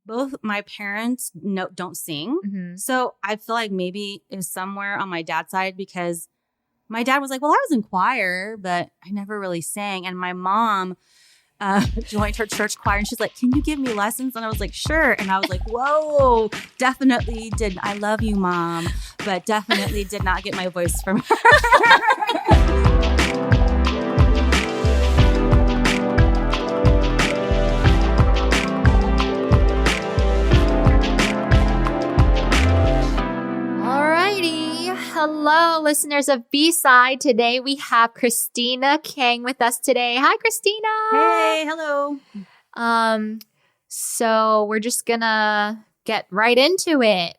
both my parents don't sing. Mm-hmm. So I feel like maybe it was somewhere on my dad's side because my dad was like, well, I was in choir, but I never really sang. And my mom joined her church choir and she's like, can you give me lessons? And I was like, sure. And I was like, whoa, definitely did. I love you, Mom, but definitely did not get my voice from her. Hello, listeners of B-Side. Today we have Cristina K with us today. Hi, Cristina. Hey, hello. So we're just gonna get right into it.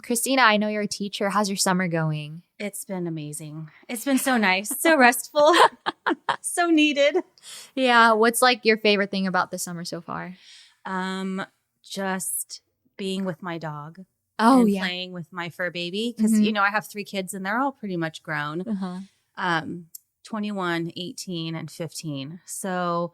Cristina, I know you're a teacher. How's your summer going? It's been amazing. It's been so nice, so restful, so needed. Yeah. What's like your favorite thing about the summer so far? Just being with my dog. Oh, and yeah. playing with my fur baby because, Mhm. you know, I have 3 kids and they're all pretty much grown, Uh-huh. 21, 18, and 15. So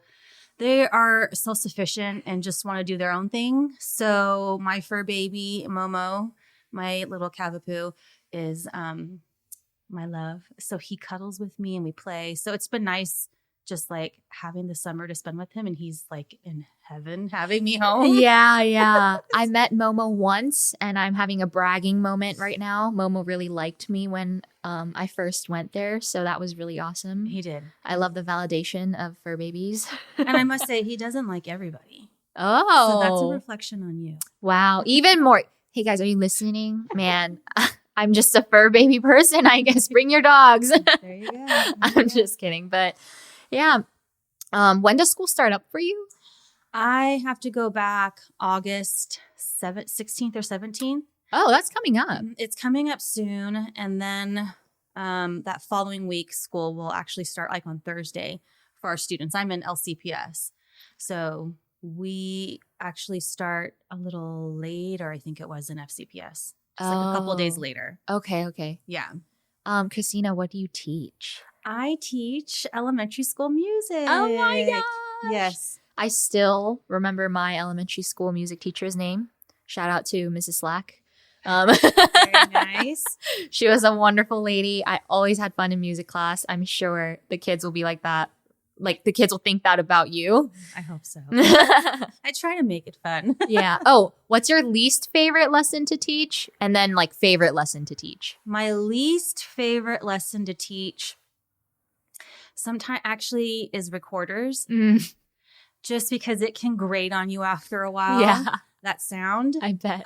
they are self-sufficient and just want to do their own thing. So my fur baby, Momo, my little cavapoo, is my love. So he cuddles with me and we play. So it's been nice just like having the summer to spend with him, and he's like in heaven having me home. Yeah. I met Momo once and I'm having a bragging moment right now. Momo really liked me when I first went there. So that was really awesome. He did. I love the validation of fur babies. And I must say, he doesn't like everybody. Oh. So that's a reflection on you. Wow. Even more. Hey guys, are you listening? Man, I'm just a fur baby person, I guess. Bring your dogs. There you go. I'm just kidding. But yeah. When does school start up for you? I have to go back August 16th or 17th. Oh, that's coming up. It's coming up soon. And then that following week, school will actually start like on Thursday for our students. I'm in LCPS. So we actually start a little later, I think it was in FCPS. It's like a couple of days later. Okay. Yeah. Christina, what do you teach? I teach elementary school music. Oh my gosh. Yes. I still remember my elementary school music teacher's name. Shout out to Mrs. Slack. Very nice. She was a wonderful lady. I always had fun in music class. I'm sure the kids will be like that. Like the kids will think that about you. I hope so. I try to make it fun. Yeah. Oh, what's your least favorite lesson to teach? And then like favorite lesson to teach? My least favorite lesson to teach sometimes actually is recorders. Just because it can grate on you after a while. Yeah. That sound. I bet.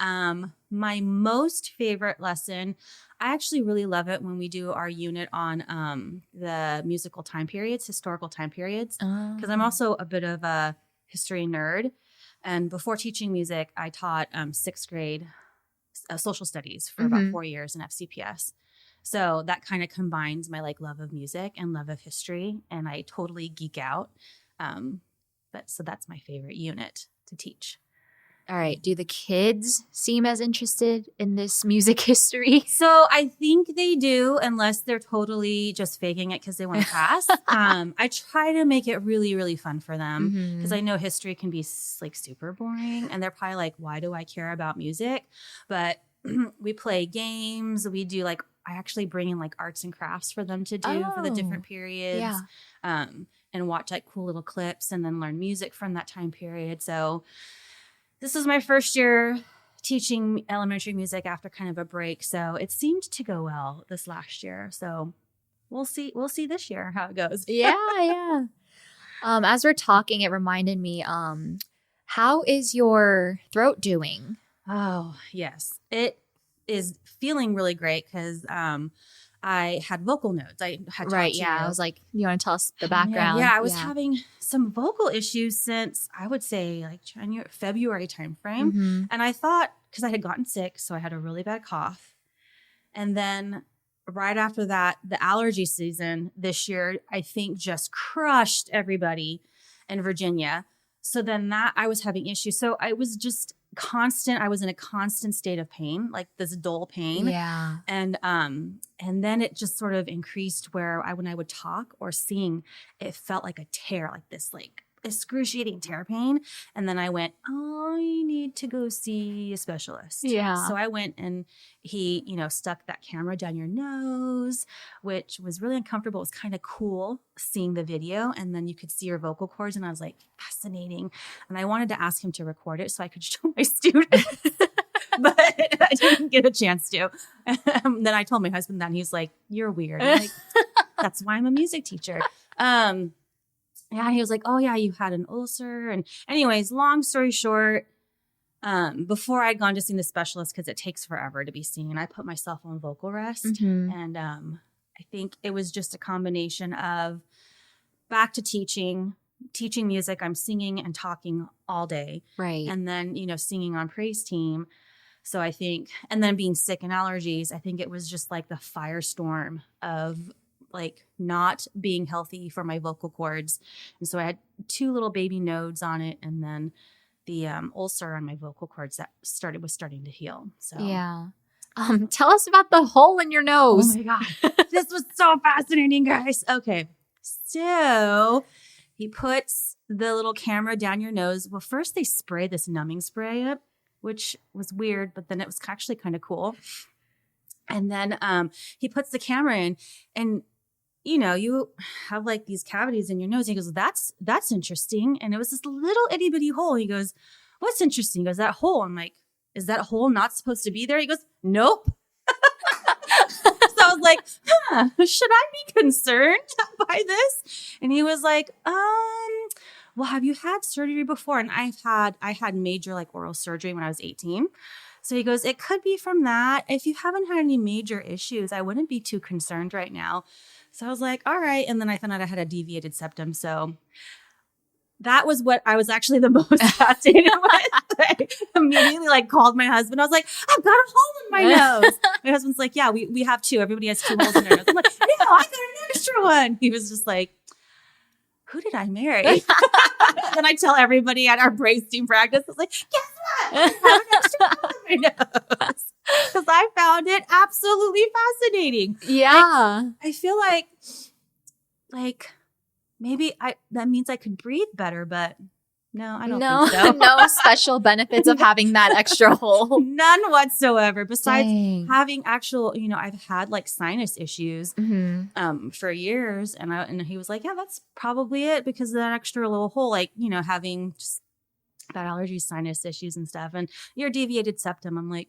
My most favorite lesson, I actually really love it when we do our unit on the musical time periods, historical time periods, because I'm also a bit of a history nerd. And before teaching music, I taught 6th grade social studies for about 4 years in FCPS. So that kind of combines my like love of music and love of history, and I totally geek out. So that's my favorite unit to teach. All right. Do the kids seem as interested in this music history? So I think they do, unless they're totally just faking it because they want to pass. I try to make it really, really fun for them because I know history can be like super boring, and they're probably like, why do I care about music? But we play games. We do like, I actually bring in like arts and crafts for them to do for the different periods. Yeah. And watch like cool little clips and then learn music from that time period. So this is my first year teaching elementary music after kind of a break. So it seemed to go well this last year. So we'll see this year how it goes. Yeah. As we're talking, it reminded me, how is your throat doing? Oh, yes. It is feeling really great because I had vocal nodes. I had Right. Yeah. I was like, you want to tell us the background? Yeah, I was having some vocal issues since I would say like February timeframe. And I thought, because I had gotten sick, so I had a really bad cough. And then right after that, the allergy season this year, I think just crushed everybody in Virginia. So then that I was having issues. So I was just I was in a constant state of pain, like this dull pain. Yeah. And then it just sort of increased where when I would talk or sing, it felt like a tear, like this like excruciating tear pain. And then I went, oh, you need to go see a specialist. Yeah. So I went and he, stuck that camera down your nose, which was really uncomfortable. It was kind of cool seeing the video. And then you could see your vocal cords. And I was like, fascinating. And I wanted to ask him to record it so I could show my students. But I didn't get a chance to. Then I told my husband that, and he's like, you're weird. I'm like, that's why I'm a music teacher. Yeah, he was like, oh, yeah, you had an ulcer. And anyways, long story short, before I'd gone to see the specialist, because it takes forever to be seen, I put myself on vocal rest. Mm-hmm. And I think it was just a combination of back to teaching music. I'm singing and talking all day. Right. And then, singing on praise team. So I think, and then being sick and allergies, I think it was just like the firestorm of like not being healthy for my vocal cords. And so I had 2 little baby nodes on it, and then the ulcer on my vocal cords that was starting to heal. So yeah. Tell us about the hole in your nose. Oh my God. This was so fascinating, guys. Okay. So he puts the little camera down your nose. Well, first they spray this numbing spray up, which was weird, but then it was actually kind of cool. And then he puts the camera in, and you have like these cavities in your nose. He goes, that's interesting. And it was this little itty bitty hole. He goes, what's interesting? He goes, that hole. I'm like, is that hole not supposed to be there? He goes, nope. So I was like, should I be concerned by this? And he was like, well, have you had surgery before? And I had major like oral surgery when I was 18. So he goes, it could be from that. If you haven't had any major issues, I wouldn't be too concerned right now. So I was like, all right. And then I found out I had a deviated septum. So that was what I was actually the most fascinated with. I immediately like called my husband. I was like, I've got a hole in my nose. My husband's like, yeah, we have 2. Everybody has 2 holes in their nose. I'm like, no, I got an extra one. He was just like, who did I marry? Then I tell everybody at our praise team practice, I was like, guess what? I have an extra hole in my nose. Because I found it absolutely fascinating. Yeah. I feel like maybe that means I could breathe better, but no, I don't think so. No special benefits of having that extra hole. None whatsoever. Besides Dang. having actual, I've had like sinus issues for years. And he was like, yeah, that's probably it, because of that extra little hole, like, having just that allergy, sinus issues and stuff. And your deviated septum. I'm like,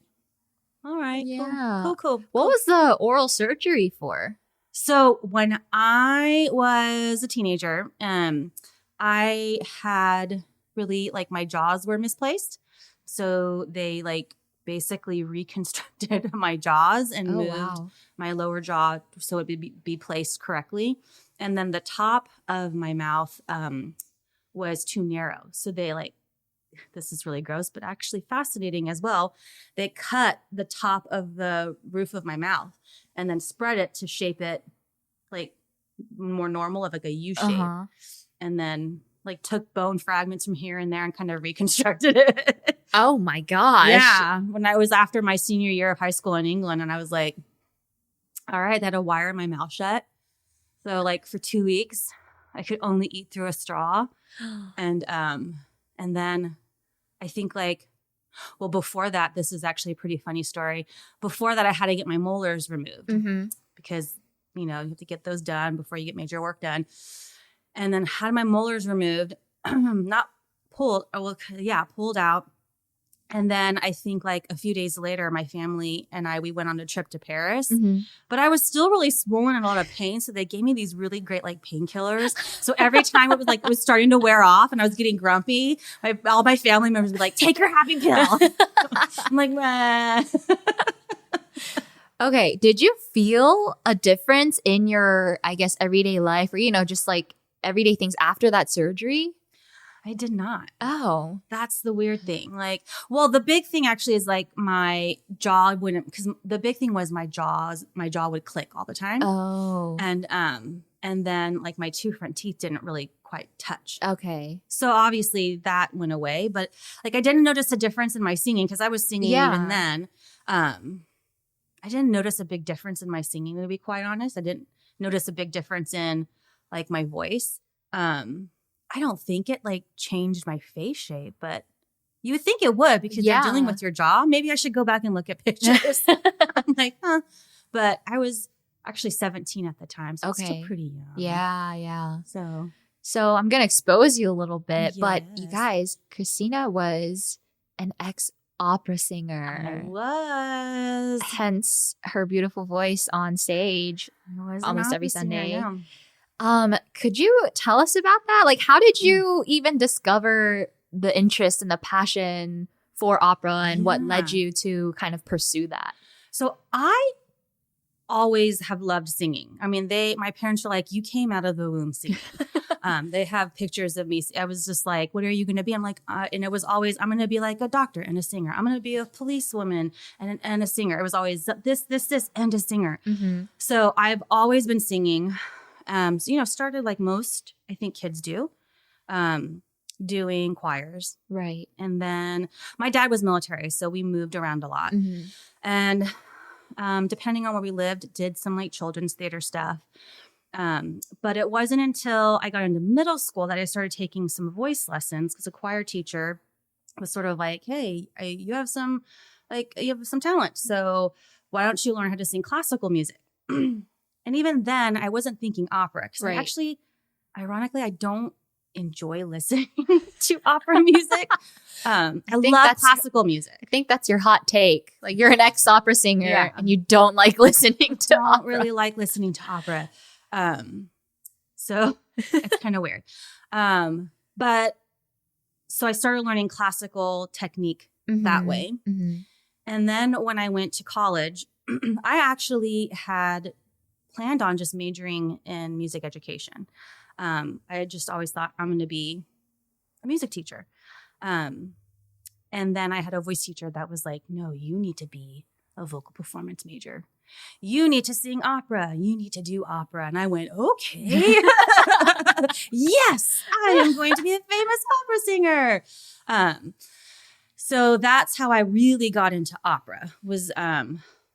all right, yeah. Cool. What was the oral surgery for? So when I was a teenager, I had really like my jaws were misplaced. So they like basically reconstructed my jaws and moved my lower jaw so it would be placed correctly. And then the top of my mouth was too narrow. So they like, this is really gross, but actually fascinating as well. They cut the top of the roof of my mouth and then spread it to shape it like more normal, of like a U shape. And then like took bone fragments from here and there and kind of reconstructed it. Oh my gosh. Yeah. When I was after my senior year of high school in England, and I was like, all right, they had a wire in my mouth shut. So like for 2 weeks, I could only eat through a straw. And then I think like, well, before that, this is actually a pretty funny story. Before that, I had to get my molars removed because, you have to get those done before you get major work done. And then had my molars removed, not pulled, pulled out. And then I think like a few days later, my family and we went on a trip to Paris, but I was still really swollen and a lot of pain. So they gave me these really great like painkillers. So every time it was starting to wear off and I was getting grumpy, all my family members would be like, take your happy pill. I'm like, meh. Okay. Did you feel a difference in your, I guess, everyday life or, just like everyday things after that surgery? I did not. Oh. That's the weird thing. Like, well, the big thing actually is like my jaw wouldn't, because the big thing was my jaw would click all the time. Oh. And then like my 2 front teeth didn't really quite touch. Okay. So obviously that went away, but like I didn't notice a difference in my singing because I was singing even then. I didn't notice a big difference in my singing, to be quite honest. I didn't notice a big difference in like my voice. I don't think it like changed my face shape, but you would think it would because you're dealing with your jaw. Maybe I should go back and look at pictures. I'm like, huh. But I was actually 17 at the time, so it's still pretty young. Yeah. So I'm going to expose you a little bit, but you Yes. guys, Cristina was an ex-opera singer. I was. Hence her beautiful voice on stage I was almost an every opera singer, Sunday. yeah. Could you tell us about that? Like, how did you even discover the interest and the passion for opera and what led you to kind of pursue that? So I always have loved singing. I mean, my parents were like, you came out of the womb singing. They have pictures of me. I was just like, what are you going to be? I'm like, and it was always, I'm going to be like a doctor and a singer. I'm going to be a policewoman and a singer. It was always this, and a singer. Mm-hmm. So I've always been singing. So, started like most, I think kids do, doing choirs. Right. And then my dad was military, so we moved around a lot. Mm-hmm. And depending on where we lived, did some like children's theater stuff. But it wasn't until I got into middle school that I started taking some voice lessons because a choir teacher was sort of like, hey, you have some talent. So why don't you learn how to sing classical music? And even then I wasn't thinking opera because I actually, ironically, I don't enjoy listening to opera music. I love classical music. I think that's your hot take. Like, you're an ex-opera singer and you don't like listening to opera. I don't really like listening to opera. So it's kind of weird. But so I started learning classical technique that way. Mm-hmm. And then when I went to college, I actually had planned on just majoring in music education. I had just always thought I'm going to be a music teacher. And then I had a voice teacher that was like, no, you need to be a vocal performance major. You need to sing opera. You need to do opera. And I went, okay. Yes, I am going to be a famous opera singer. So that's how I really got into opera, was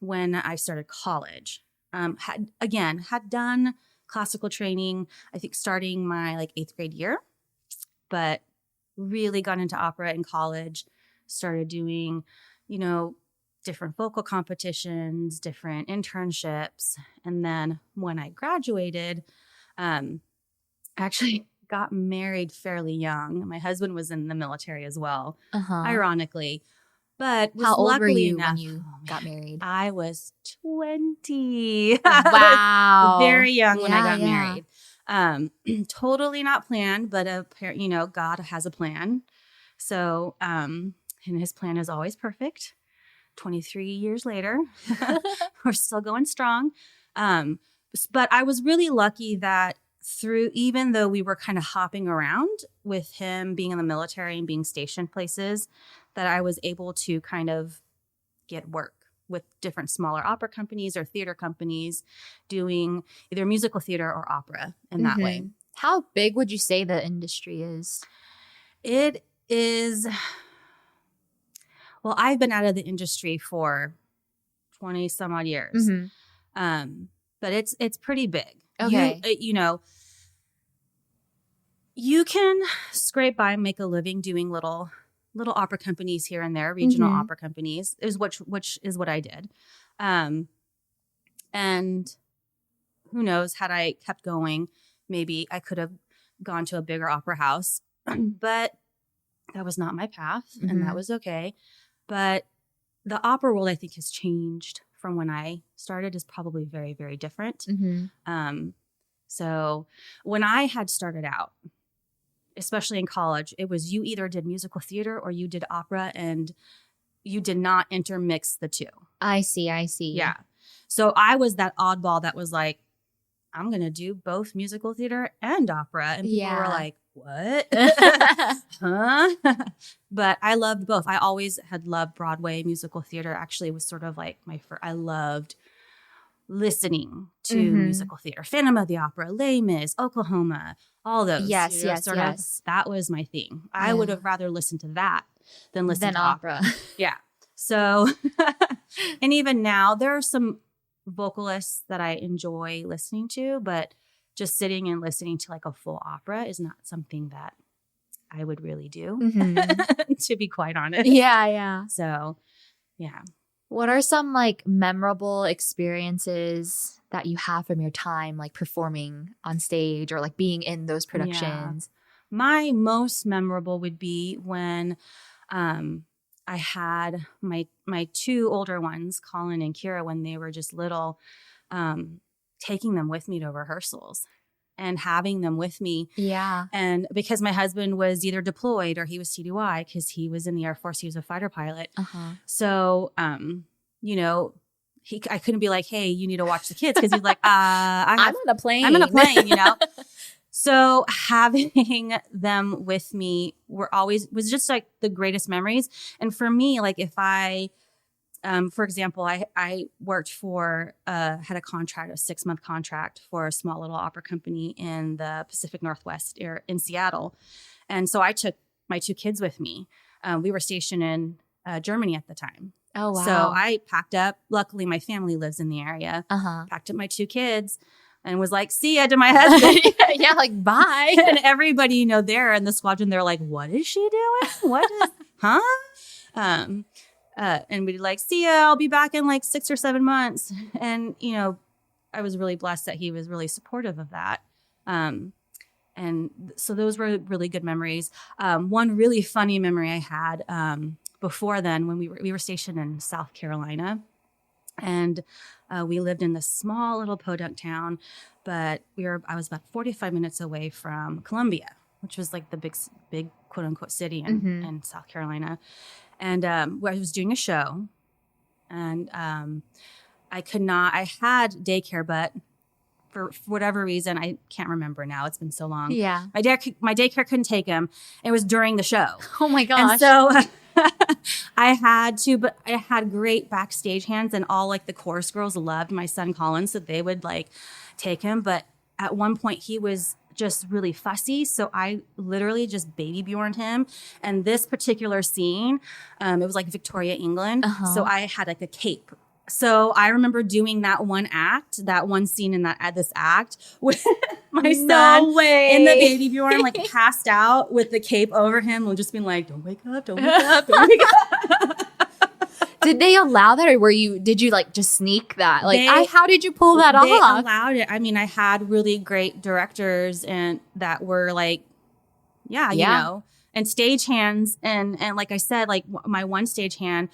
when I started college. Had done classical training, I think starting my like 8th grade year, but really got into opera in college, started doing, different vocal competitions, different internships. And then when I graduated, actually got married fairly young. My husband was in the military as well, ironically. But how old were you when you got married? I was 20. Wow. Very young when I got married. Totally not planned, but God has a plan. So, and his plan is always perfect. 23 years later, we're still going strong. But I was really lucky that even though we were kind of hopping around with him being in the military and being stationed places, that I was able to kind of get work with different smaller opera companies or theater companies doing either musical theater or opera in that way. How big would you say the industry is? It is... Well, I've been out of the industry for 20 some odd years. But it's pretty big. Okay. You can scrape by and make a living doing little opera companies here and there, regional opera companies, which is what I did. And who knows, had I kept going, maybe I could have gone to a bigger opera house, but that was not my path, and that was okay. But the opera world, I think, has changed from when I started, is probably very, very different. So when I had started out, especially in college, it was you either did musical theater or you did opera, and you did not intermix the two. I see. Yeah. So I was that oddball that was like, I'm going to do both musical theater and opera. And people were like, what? Huh? But I loved both. I always had loved Broadway musical theater. Actually, it was sort of like I loved listening to musical theater. Phantom of the Opera, Les Mis, Oklahoma, all those. Yes. That was my thing. I would have rather listened to that than listen to opera. Yeah. So, and even now, there are some vocalists that I enjoy listening to, but just sitting and listening to like a full opera is not something that I would really do, to be quite honest. Yeah. So, yeah. What are some like memorable experiences that you have from your time like performing on stage or like being in those productions? Yeah. My most memorable would be when I had my two older ones, Colin and Kira, when they were just little, taking them with me to rehearsals and having them with me. Yeah. And because my husband was either deployed or he was CDY because he was in the Air Force, he was a fighter pilot. So, you know, I couldn't be like, hey, you need to watch the kids, because he's like, I'm on a plane, you know? So having them with me was just like the greatest memories. And for me, like if I, for example, I worked had a contract, a 6-month contract for a small little opera company in the Pacific Northwest in Seattle. And so I took my 2 kids with me. We were stationed in Germany at the time. Oh, wow. So I packed up. Luckily, my family lives in the area. Packed up my 2 kids and was like, see ya to my husband. Yeah, like, bye. And everybody, you know, there in the squadron, they're like, what is she doing? What is, huh? And we'd like, see ya, I'll be back in like 6 or 7 months. And, you know, I was really blessed that he was really supportive of that. And so those were really good memories. One really funny memory I had before then, when we were stationed in South Carolina, and we lived in this small little podunk town, but I was about 45 minutes away from Columbia, which was like the big quote unquote city in South Carolina. And where I was doing a show, and I had daycare, but for whatever reason, I can't remember now. It's been so long. Yeah. My daycare couldn't take him. It was during the show. Oh my gosh. And so I had to, but I had great backstage hands, and all like the chorus girls loved my son Colin, so they would like take him. But at one point he was just really fussy, so I literally just baby Bjorned him. And this particular scene, it was like Victoria, England. So I had like a cape. So I remember doing that one scene in this act with my son in the baby Bjorn, like passed out with the cape over him and just being like, don't wake up, don't wake up, don't wake up. Did they allow that, or did you like just sneak that? Like, how did you pull that off? They allowed it. I mean, I had really great directors and that were like, you know, and stage-hands. And like I said, like my one stage-hand,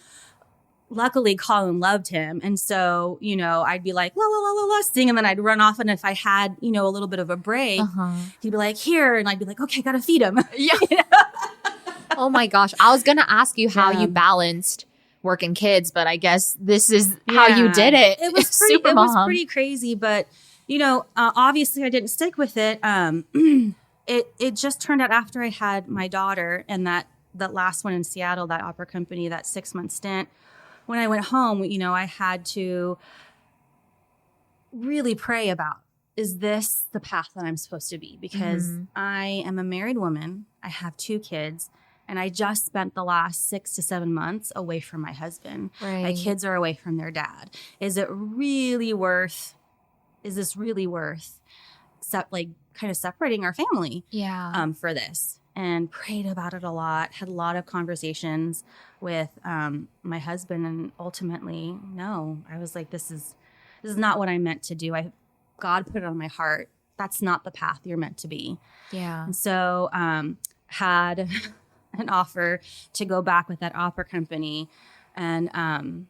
luckily Colin loved him. And so, you know, I'd be like, la, la, la, la, la, sing. And then I'd run off. And if I had, you know, a little bit of a break, he'd be like, here. And I'd be like, okay, gotta feed him. Yeah. Oh my gosh. I was going to ask you how you balanced working kids, but I guess this is how you did it. It was pretty crazy, but you know, obviously I didn't stick with it. It just turned out after I had my daughter and that last one in Seattle, that opera company, that 6-month stint, when I went home, you know, I had to really pray about, is this the path that I'm supposed to be? Because I am a married woman. I have 2 kids. And I just spent the last 6 to 7 months away from my husband. Right. My kids are away from their dad. Is this really worth like kind of separating our family for this? And prayed about it a lot, had a lot of conversations with my husband, and ultimately, no. I was like, this is not what I meant to do. God put it on my heart. That's not the path you're meant to be. Yeah. And so had an offer to go back with that opera company and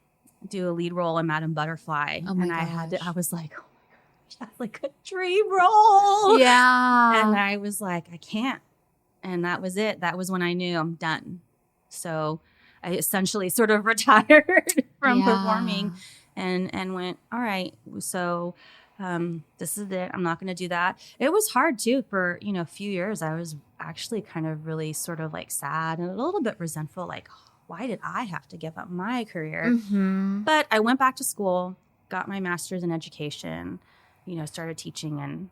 do a lead role in Madame Butterfly. Oh my gosh. I was like, oh my gosh, that's like a dream role. Yeah. And I was like, I can't. And that was it. That was when I knew I'm done. So I essentially sort of retired from performing and went, all right, so this is it. I'm not going to do that. It was hard too for, you know, a few years. I was actually kind of really sort of like sad and a little bit resentful. Like, why did I have to give up my career? But I went back to school, got my master's in education, you know, started teaching, and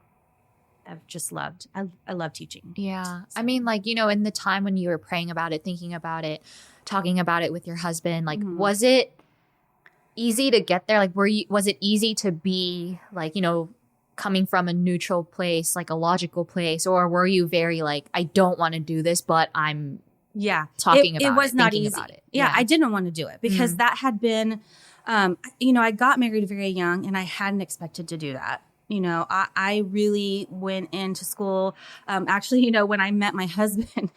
I've just loved, I love teaching. Yeah. So. I mean, like, you know, in the time when you were praying about it, thinking about it, talking about it with your husband, like, was it easy to get there? Like, was it easy to be like, you know, coming from a neutral place, like a logical place, or were you very like, I don't want to do this, but I'm talking about it, was not thinking easy. about it? Yeah, I didn't want to do it because that had been, I got married very young and I hadn't expected to do that. I really went into school. Actually, when I met my husband,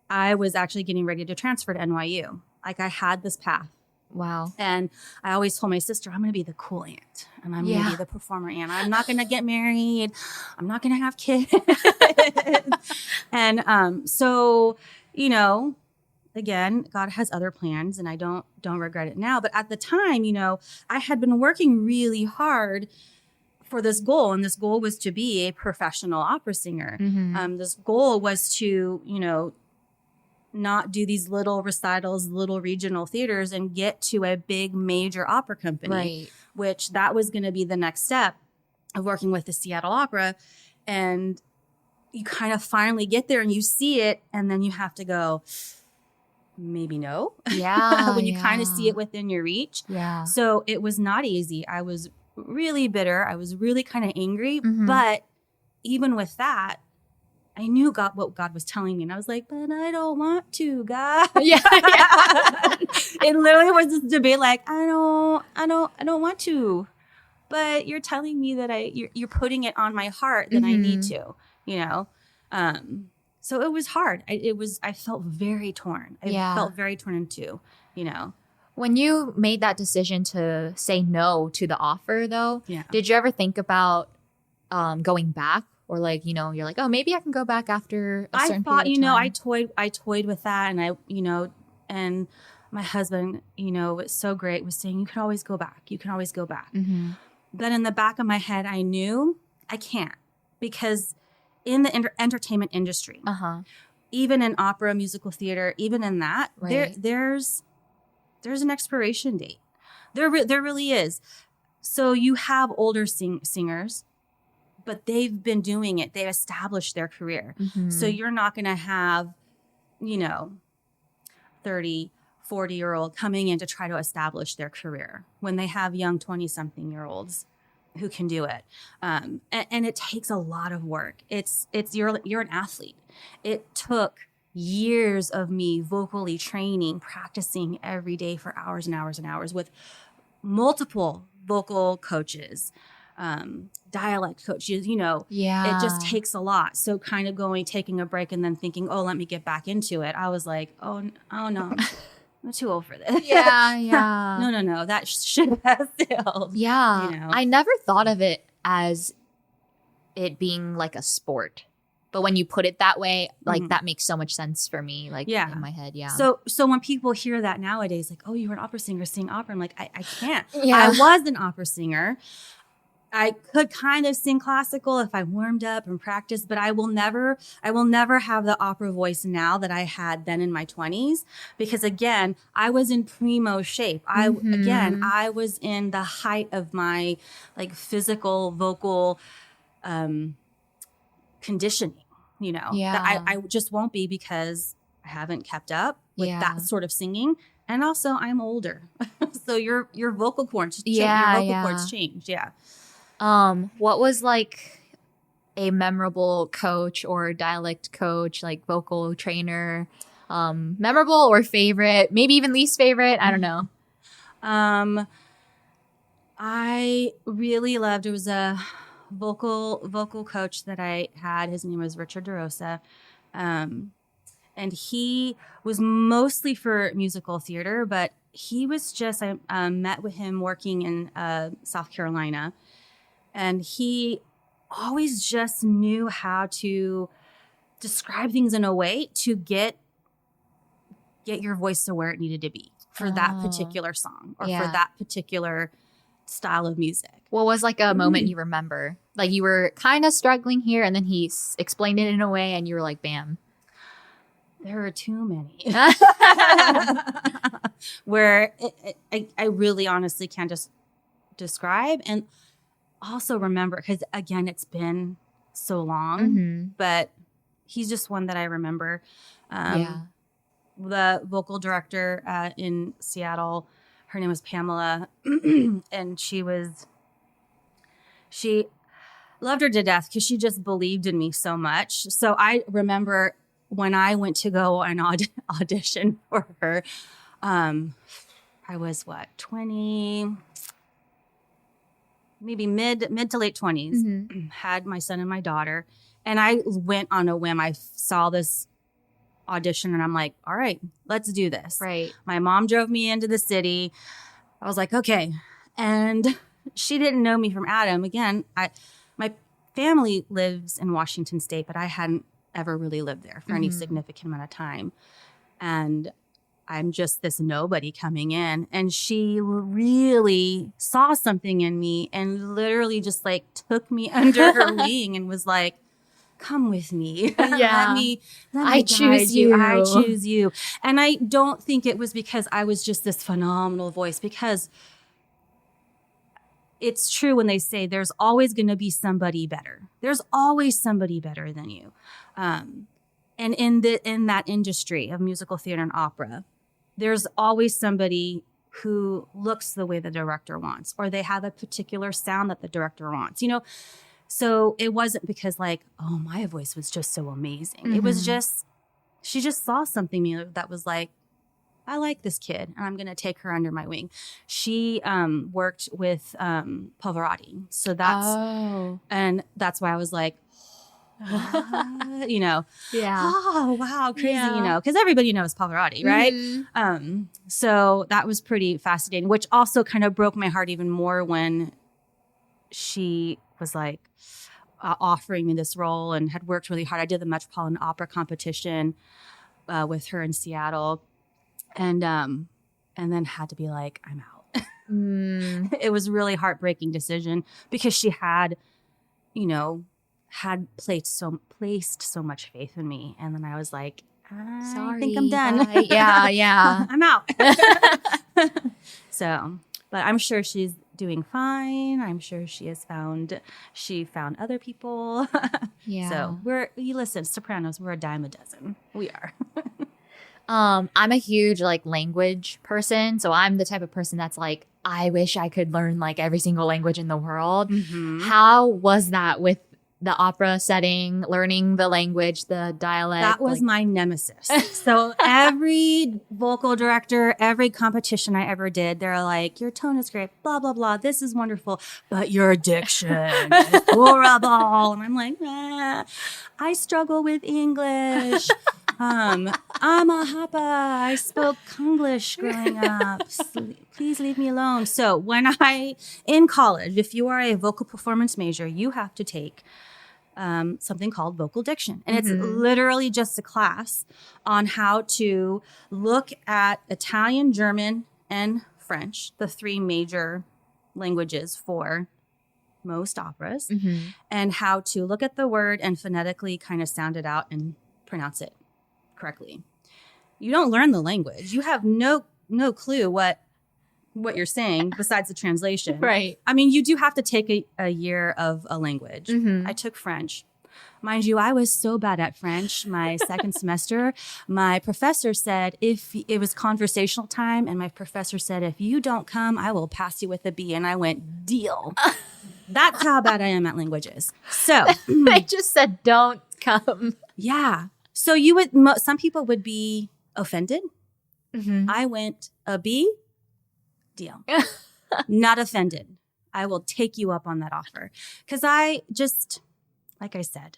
I was actually getting ready to transfer to NYU. Like I had this path. Wow. And I always told my sister, I'm going to be the cool aunt and I'm going to be the performer aunt. I'm not going to get married. I'm not going to have kids. And so, again, God has other plans and I don't regret it now. But at the time, I had been working really hard for this goal. And this goal was to be a professional opera singer. This goal was to, not do these little recitals, little regional theaters and get to a big major opera company, which that was going to be the next step of working with the Seattle Opera. And you kind of finally get there and you see it and then you have to go, maybe no. Yeah. When you kind of see it within your reach. Yeah. So it was not easy. I was really bitter. I was really kind of angry. But even with that, I knew what God was telling me. And I was like, but I don't want to, God. Yeah. It literally was this debate like, I don't want to. But you're telling me that you're putting it on my heart that I need to, So it was hard. I felt very torn. I felt very torn in two, When you made that decision to say no to the offer, though, did you ever think about going back? Or like, you're like, oh, maybe I can go back after a certain period of time. I toyed with that. And and my husband, was so great, was saying, you can always go back. You can always go back. But in the back of my head, I knew I can't because in the entertainment industry, even in opera, musical theater, even in that, there's an expiration date. There really is. So you have older singers, but they've been doing it. They've established their career. So you're not going to have, 30, 40-year-old coming in to try to establish their career when they have young 20-something-year-olds who can do it. And it takes a lot of work. You're an athlete. It took years of me vocally training, practicing every day for hours and hours and hours with multiple vocal coaches, dialect coaches, it just takes a lot. So kind of taking a break and then thinking, oh, let me get back into it. I was like, oh no, I'm too old for this. Yeah. No, that ship has sailed. Yeah. I never thought of it as it being like a sport. But when you put it that way, like that makes so much sense for me, like in my head. Yeah. So when people hear that nowadays, like, oh, you were an opera singer, sing opera. I'm like, I can't. Yeah. I was an opera singer. I could kind of sing classical if I warmed up and practiced, but I will never have the opera voice now that I had then in my 20s, because again, I was in primo shape. I was in the height of my like physical vocal conditioning, that I just won't be because I haven't kept up with that sort of singing. And also I'm older. So your vocal cords change. Yeah. What was like a memorable coach or dialect coach, like vocal trainer, memorable or favorite, maybe even least favorite? I don't know. I really loved, it was a vocal coach that I had. His name was Richard DeRosa. And he was mostly for musical theater, but he was just, I met with him working in South Carolina. And he always just knew how to describe things in a way to get your voice to where it needed to be for that particular song or for that particular style of music. What was like a moment you remember? Like you were kind of struggling here and then he explained it in a way and you were like, bam. There are too many. Where I really honestly can't just describe. And also remember, because again, it's been so long, but he's just one that I remember. The vocal director in Seattle, her name was Pamela, and Loved her to death because she just believed in me so much. So I remember when I went to go and audition for her, I was 20, maybe mid to late 20s, had my son and my daughter. And I went on a whim. I saw this audition and I'm like, all right, let's do this. Right. My mom drove me into the city. I was like, okay. And she didn't know me from Adam. Again, my family lives in Washington State, but I hadn't ever really lived there for any significant amount of time. And I'm just this nobody coming in. And she really saw something in me and literally just like took me under her wing and was like, come with me. Yeah. let me I choose you. I choose you. And I don't think it was because I was just this phenomenal voice, because it's true when they say there's always going to be somebody better. There's always somebody better than you. And in that industry of musical theater and opera, there's always somebody who looks the way the director wants, or they have a particular sound that the director wants, So it wasn't because like, oh, my voice was just so amazing. It was just, she just saw something in me that was like, I like this kid and I'm going to take her under my wing. She worked with Pavarotti. So and that's why I was like, Yeah. Oh, wow, crazy, because everybody knows Pavarotti, right? So that was pretty fascinating, which also kind of broke my heart even more when she was like offering me this role and had worked really hard. I did the Metropolitan Opera competition with her in Seattle. And then had to be like, I'm out. It was a really heartbreaking decision because she had placed so much faith in me. And then I was like, I think I'm done. Yeah. I'm out. So, but I'm sure she's doing fine. I'm sure she found other people. Yeah. So listen, Sopranos, we're a dime a dozen. We are. I'm a huge language person. So I'm the type of person that's like, I wish I could learn every single language in the world. How was that with the opera setting, learning the language, the dialect? That was my nemesis. So every vocal director, every competition I ever did, they're like, your tone is great, blah, blah, blah. This is wonderful, but your diction is horrible. And I'm like, I struggle with English. I'm a hapa. I spoke Konglish growing up. Please leave me alone. So in college, if you are a vocal performance major, you have to take something called vocal diction. And it's literally just a class on how to look at Italian, German, and French, the three major languages for most operas, and how to look at the word and phonetically kind of sound it out and pronounce it correctly. You don't learn the language. You have no clue what you're saying besides the translation. Right. I mean, you do have to take a year of a language. I took French. Mind you, I was so bad at French my second semester. My professor said if it was conversational time, and my professor said, if you don't come, I will pass you with a B. And I went, deal. That's how bad I am at languages. So I just said, don't come. Yeah. So some people would be offended. I went a B, deal. Not offended. I will take you up on that offer. Because I just, like I said,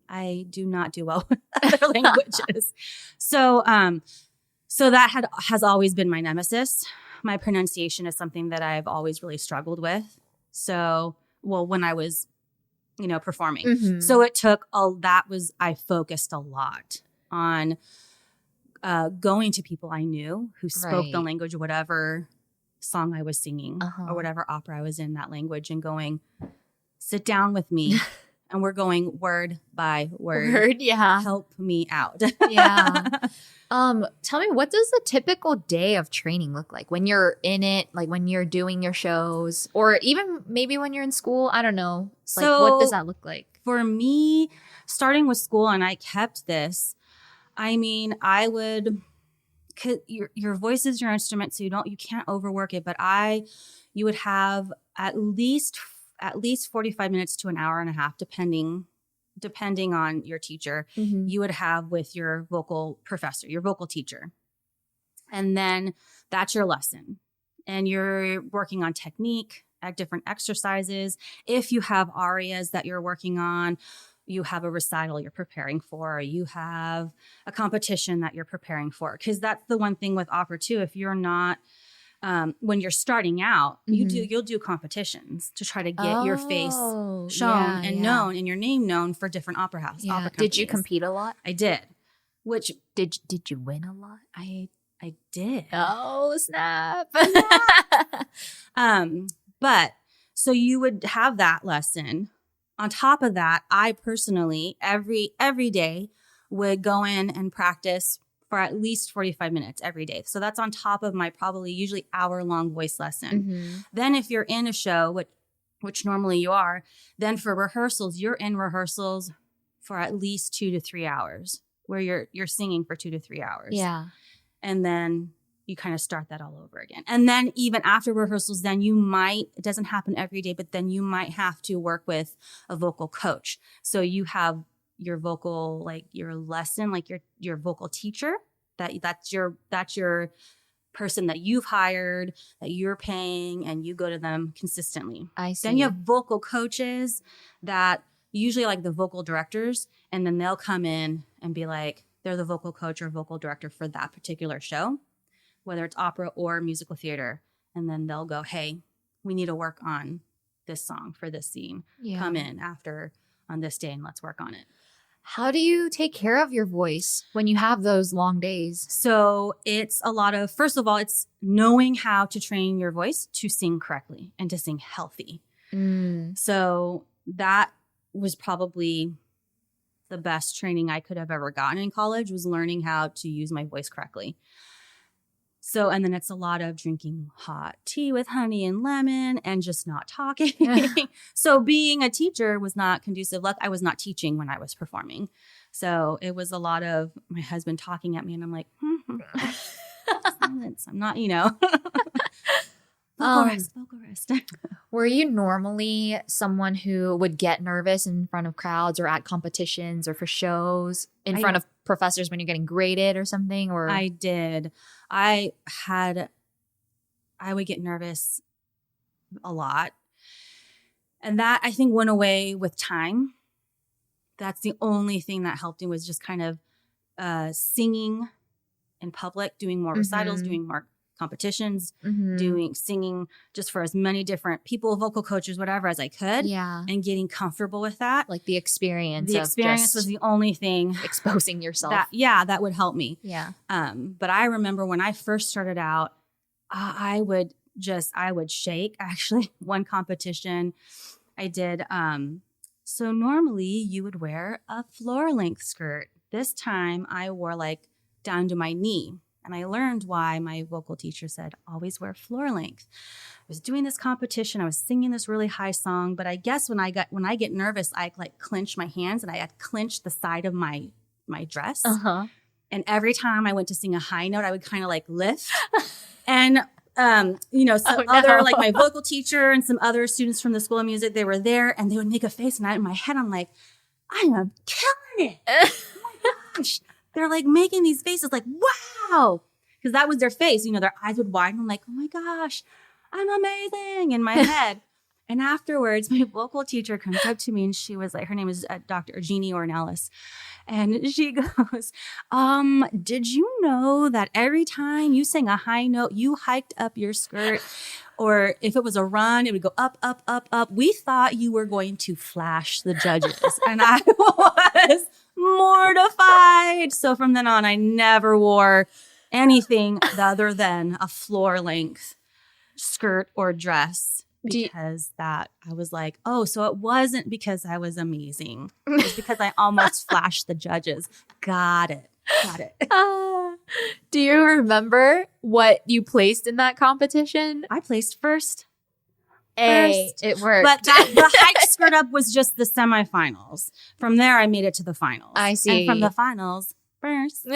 I do not do well with other languages. So that has always been my nemesis. My pronunciation is something that I've always really struggled with. So, when I was performing. So it took I focused a lot on going to people I knew who spoke the language, whatever song I was singing or whatever opera I was in that language, and going, sit down with me. And we're going word by word. Yeah. Help me out. Yeah. Tell me, what does a typical day of training look like when you're in it, when you're doing your shows, or even maybe when you're in school? I don't know. What does that look like? For me, starting with school, and I kept this, I mean, I would, 'cause your voice is your instrument, so you can't overwork it. But you would have at least at least 45 minutes to an hour and a half, depending on your teacher, you would have with your vocal professor, your vocal teacher. And then that's your lesson. And you're working on technique at different exercises. If you have arias that you're working on, you have a recital you're preparing for, you have a competition that you're preparing for. Because that's the one thing with opera too. If you're not, when you're starting out, you'll do competitions to try to get your face shown and known and your name known for different opera house. Yeah. Opera did you compete a lot? I did. Which did you win a lot? I did. Oh, snap. But so you would have that lesson. On top of that, I personally every day would go in and practice for at least 45 minutes every day. So that's on top of my probably usually hour-long voice lesson. Then if you're in a show, which normally you are, then for rehearsals, you're in rehearsals for at least 2 to 3 hours where you're singing for 2 to 3 hours. Yeah. And then you kind of start that all over again. And then even after rehearsals, then it doesn't happen every day, but then you might have to work with a vocal coach. So you have your vocal, like your lesson, like your vocal teacher, that's your person that you've hired, that you're paying, and you go to them consistently. I see. Then you have vocal coaches that usually like the vocal directors, and then they'll come in and be like, they're the vocal coach or vocal director for that particular show, whether it's opera or musical theater. And then they'll go, hey, we need to work on this song for this scene. Yeah. Come in after on this day and let's work on it. How do you take care of your voice when you have those long days? So it's a lot of, first of all, it's knowing how to train your voice to sing correctly and to sing healthy. So that was probably the best training I could have ever gotten in college, was learning how to use my voice correctly. So, and then it's a lot of drinking hot tea with honey and lemon and just not talking. So being a teacher was not conducive. Look, I was not teaching when I was performing. So it was a lot of my husband talking at me and I'm like, silence. I'm not, vocal rest. Were you normally someone who would get nervous in front of crowds or at competitions or for shows in front of professors when you're getting graded or something? Or I did. I would get nervous a lot. And that I think went away with time. That's the only thing that helped me, was just kind of singing in public, doing more recitals, doing more competitions, singing just for as many different people, vocal coaches, whatever, as I could. Yeah. And getting comfortable with that. Like the experience. The experience was the only thing. Exposing yourself. That would help me. Yeah. But I remember when I first started out, I would shake. Actually, one competition I did. So normally you would wear a floor length skirt. This time I wore like down to my knee. And I learned why my vocal teacher said, always wear floor length. I was doing this competition. I was singing this really high song. But I guess when I get nervous, I like clench my hands and I had clenched the side of my dress. And every time I went to sing a high note, I would kind of like lift. And, like my vocal teacher and some other students from the School of Music, they were there and they would make a face. And in my head, I'm like, I am killing it. Oh my gosh. They're like making these faces like, wow. Because that was their face. Their eyes would widen. I'm like, oh my gosh, I'm amazing in my head. And afterwards, my vocal teacher comes up to me and she was like, her name is Dr. Jeannie Ornelas. And she goes, did you know that every time you sang a high note, you hiked up your skirt? Or if it was a run, it would go up, up, up, up. We thought you were going to flash the judges. And I was mortified. So from then on, I never wore anything other than a floor length skirt or dress, because I was like, oh, so it wasn't because I was amazing. It was because I almost flashed the judges. Got it. Do you remember what you placed in that competition? I placed first. It worked. But the hike skirt up was just the semifinals. From there, I made it to the finals. I see. And from the finals, first.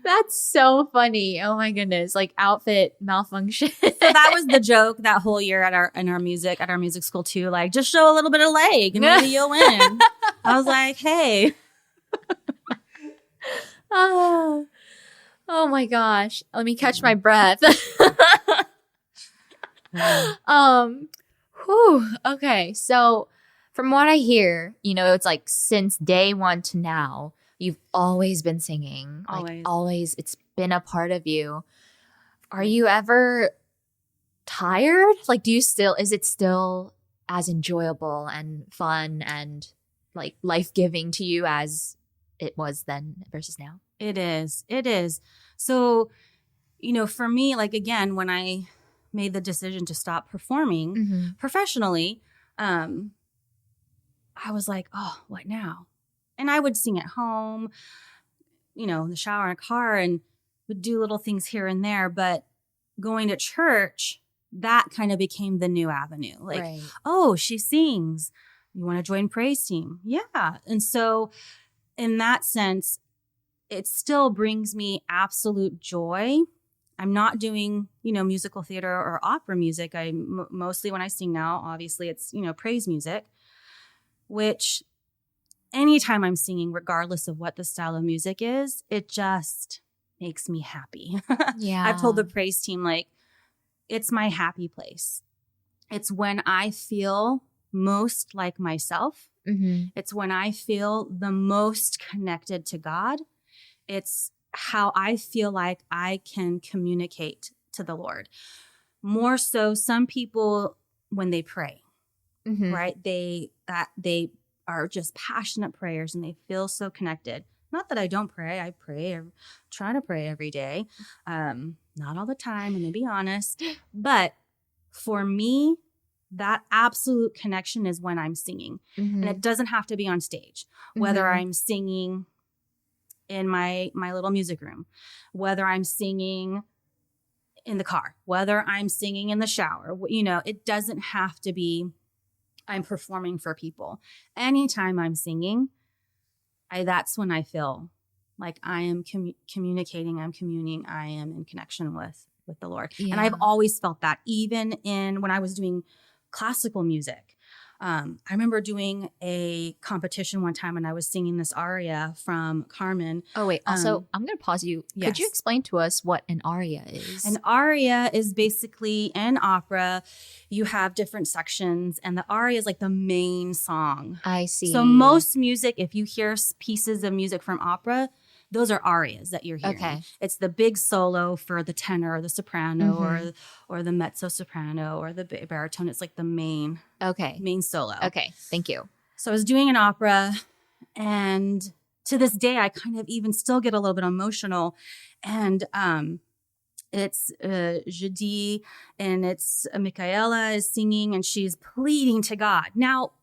That's so funny. Oh my goodness. Like outfit malfunction. So that was the joke that whole year at our music school too. Like, just show a little bit of leg and maybe you'll win. I was like, hey. Oh my gosh. Let me catch my breath. Okay. So from what I hear, it's like since day one to now, you've always been singing. Always. Like always. It's been a part of you. Are you ever tired? Like, is it still as enjoyable and fun and like life-giving to you as it was then versus now? It is. So, for me, like, again, when I made the decision to stop performing professionally, I was like, oh, what now? And I would sing at home, in the shower and car, and would do little things here and there. But going to church, that kind of became the new avenue. Like, right. Oh, she sings. You want to join praise team? Yeah. And so in that sense, it still brings me absolute joy. I'm not doing, musical theater or opera music. Mostly when I sing now, obviously it's, praise music, which anytime I'm singing, regardless of what the style of music is, it just makes me happy. Yeah. I've told the praise team, like, it's my happy place. It's when I feel most like myself. It's when I feel the most connected to God. It's how I feel like I can communicate to the Lord. More so, some people, when they pray, right? They are just passionate prayers and they feel so connected. Not that I don't pray. I pray, I try to pray every day. Not all the time, and to be honest. But for me, that absolute connection is when I'm singing. And it doesn't have to be on stage. Whether I'm singing in my little music room, whether I'm singing in the car, whether I'm singing in the shower, it doesn't have to be I'm performing for people. Anytime I'm singing, that's when I feel like I am communicating, I'm communing, I am in connection with the Lord. Yeah. And I've always felt that, even when I was doing classical music. I remember doing a competition one time and I was singing this aria from Carmen. Oh, wait. Also, I'm going to pause you. Yes. Could you explain to us what an aria is? An aria is basically, in opera, you have different sections, and the aria is like the main song. I see. So most music, if you hear pieces of music from opera, those are arias that you're hearing. Okay. It's the big solo for the tenor or the soprano or the mezzo soprano or the baritone. It's like the main solo. Okay, thank you. So I was doing an opera, and to this day, I kind of even still get a little bit emotional. And it's Jeudi, and it's Michaela is singing, and she's pleading to God. Now,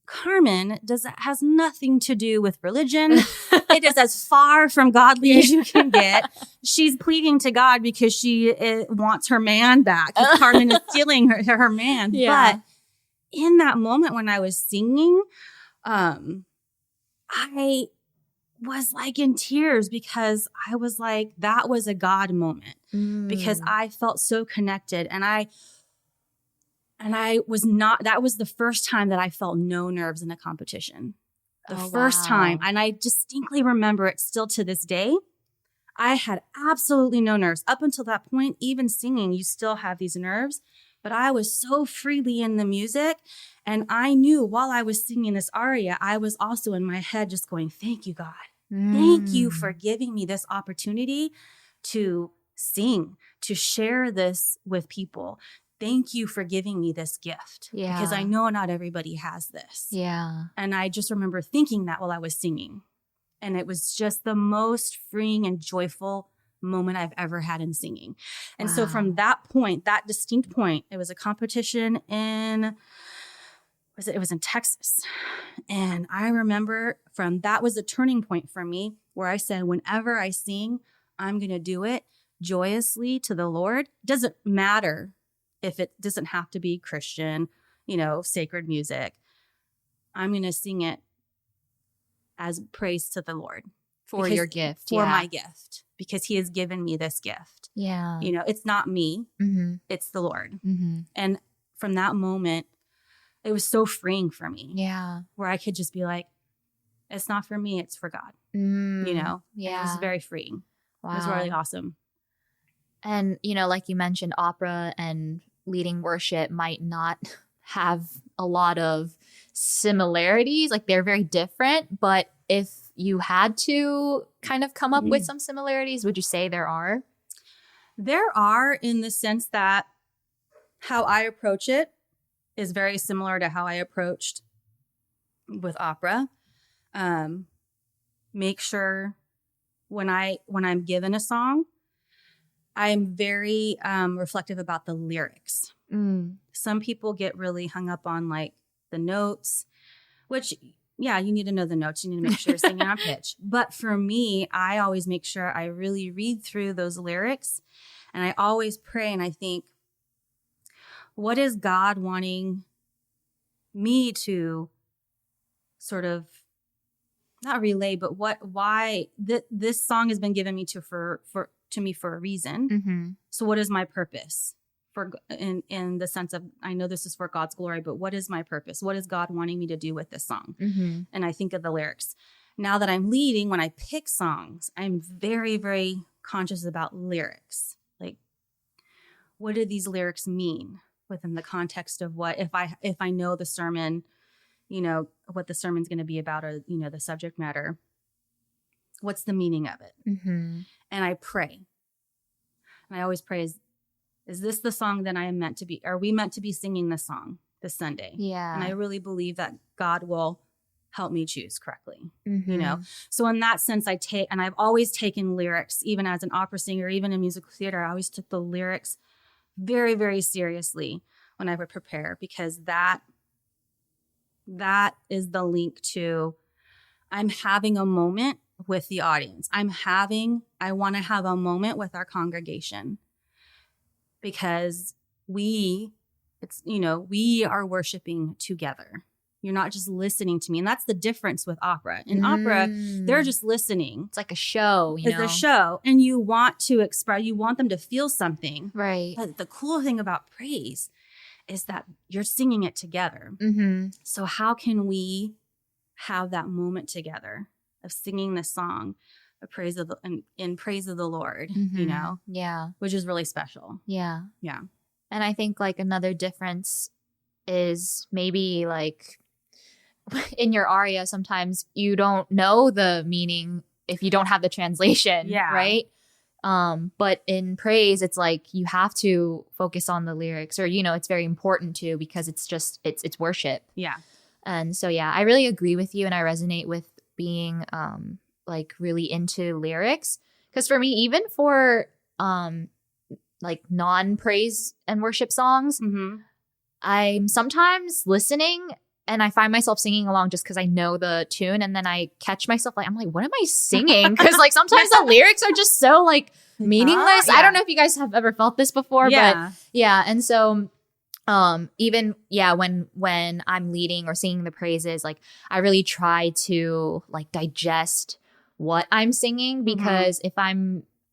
Carmen has nothing to do with religion. It is as far from godly as you can get. She's pleading to God because she wants her man back. Carmen is stealing her man. Yeah. But in that moment when I was singing, I was like in tears because I was like, that was a God moment because I felt so connected, and I was not, that was the first time that I felt no nerves in a competition. The first time. And I distinctly remember it still to this day. I had absolutely no nerves. Up until that point, even singing, you still have these nerves. But I was so freely in the music. And I knew while I was singing this aria, I was also in my head just going, thank you, God. Thank you for giving me this opportunity to sing, to share this with people. Thank you for giving me this gift. Yeah. Because I know not everybody has this. Yeah. And I just remember thinking that while I was singing. And it was just the most freeing and joyful moment I've ever had in singing. And so from that point, that distinct point, it was a competition it was in Texas. And I remember that was a turning point for me where I said, whenever I sing, I'm going to do it joyously to the Lord. Doesn't matter if it doesn't have to be Christian, sacred music. I'm going to sing it as praise to the Lord. for your gift, for my gift, because he has given me this gift. Yeah. You know, it's not me, it's the Lord. And from that moment, it was so freeing for me. Yeah. Where I could just be like, it's not for me, it's for God. You know? Yeah. And it was very freeing. Wow. It was really awesome. And, you know, like you mentioned, opera and leading worship might not have a lot of similarities. Like they're very different. But if you had to kind of come up with some similarities, would you say there are? There are, in the sense that how I approach it is very similar to how I approached with opera. Make sure when I'm given a song, I'm very reflective about the lyrics. Some people get really hung up on like the notes, which, yeah, you need to know the notes. You need to make sure you're singing on pitch. But for me, I always make sure I really read through those lyrics, and I always pray and I think, what is God wanting me to sort of not relay, but why this song has been given me to me for a reason. So what is my purpose in the sense of, I know this is for God's glory, but what is my purpose? What is God wanting me to do with this song? And I think of the lyrics. Now that I'm leading, when I pick songs, I'm very, very conscious about lyrics. Like, what do these lyrics mean within the context of what, if I know the sermon, you know, what the sermon's going to be about, or, you know, the subject matter, what's the meaning of it? And I pray. And I always pray, is this the song that I am meant to be? Are we meant to be singing this song this Sunday? Yeah. And I really believe that God will help me choose correctly, you know? So in that sense, and I've always taken lyrics, even as an opera singer, even in musical theater, I always took the lyrics very, very seriously when I would prepare, because that is the link to, I'm having a moment with the audience. I want to have a moment with our congregation, because we are worshiping together. You're not just listening to me. And that's the difference with opera. In opera, they're just listening. It's like a show, It's a show. And you want them to feel something. Right. But the cool thing about praise is that you're singing it together. So how can we have that moment together of singing this song of praise in praise of the Lord, you know? Yeah. Which is really special. Yeah. Yeah. And I think like another difference is maybe like in your aria, sometimes you don't know the meaning if you don't have the translation. Yeah. Right. But in praise, it's like you have to focus on the lyrics, or, you know, it's very important to, because it's just, it's worship. Yeah. And so, yeah, I really agree with you. And I resonate with being like really into lyrics. Because for me, even for like non-praise and worship songs, I'm sometimes listening and I find myself singing along just because I know the tune. And then I catch myself like, I'm like, what am I singing? Because like sometimes the lyrics are just so like meaningless. I don't know if you guys have ever felt this before, but yeah. And so even when I'm leading or singing the praises, like I really try to like digest what I'm singing, because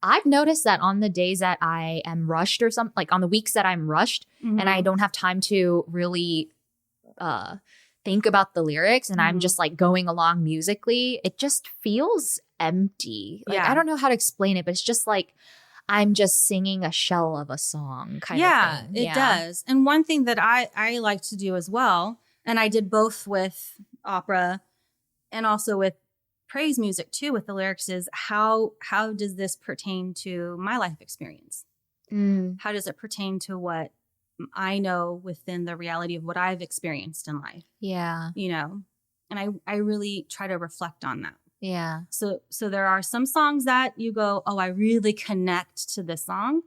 I've noticed that on the days that I am rushed or something, like on the weeks that I'm rushed and I don't have time to really think about the lyrics and I'm just like going along musically, it just feels empty. Like I don't know how to explain it, but it's just like I'm just singing a shell of a song kind of thing. It does. And one thing that I like to do as well, and I did both with opera and also with praise music too, with the lyrics, is how does this pertain to my life experience? How does it pertain to what I know within the reality of what I've experienced in life? Yeah. You know, and I really try to reflect on that. Yeah. So there are some songs that you go, oh, I really connect to this song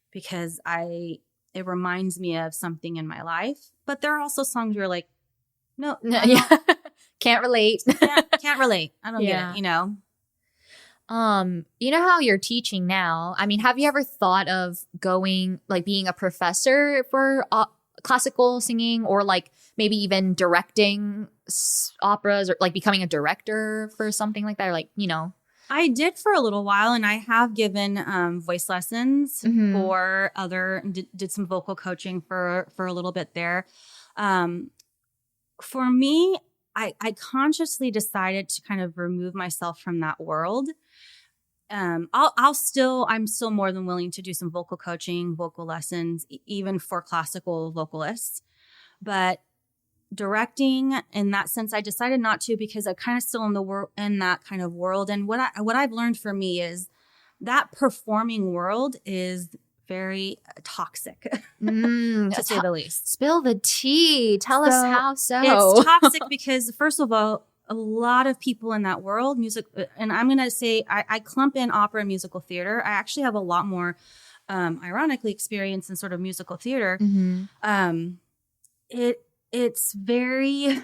because it reminds me of something in my life. But there are also songs you're like, no, can't relate. can't relate. I don't get it, you know? You know how you're teaching now? I mean, have you ever thought of going, like being a professor for classical singing, or like maybe even directing operas, or like becoming a director for something like that? Or like, you know, I did for a little while, and I have given voice lessons for did some vocal coaching for a little bit there. For me, I consciously decided to kind of remove myself from that world. I'm still more than willing to do some vocal coaching, vocal lessons, even for classical vocalists. But directing, in that sense, I decided not to, because I'm kind of still in that kind of world. And what I've learned for me is that performing world is very toxic, to say the least. Spill the tea. Tell us how so. It's toxic because, first of all, a lot of people in that world, music, and I'm going to say I clump in opera and musical theater. I actually have a lot more, ironically, experience in sort of musical theater. It's very,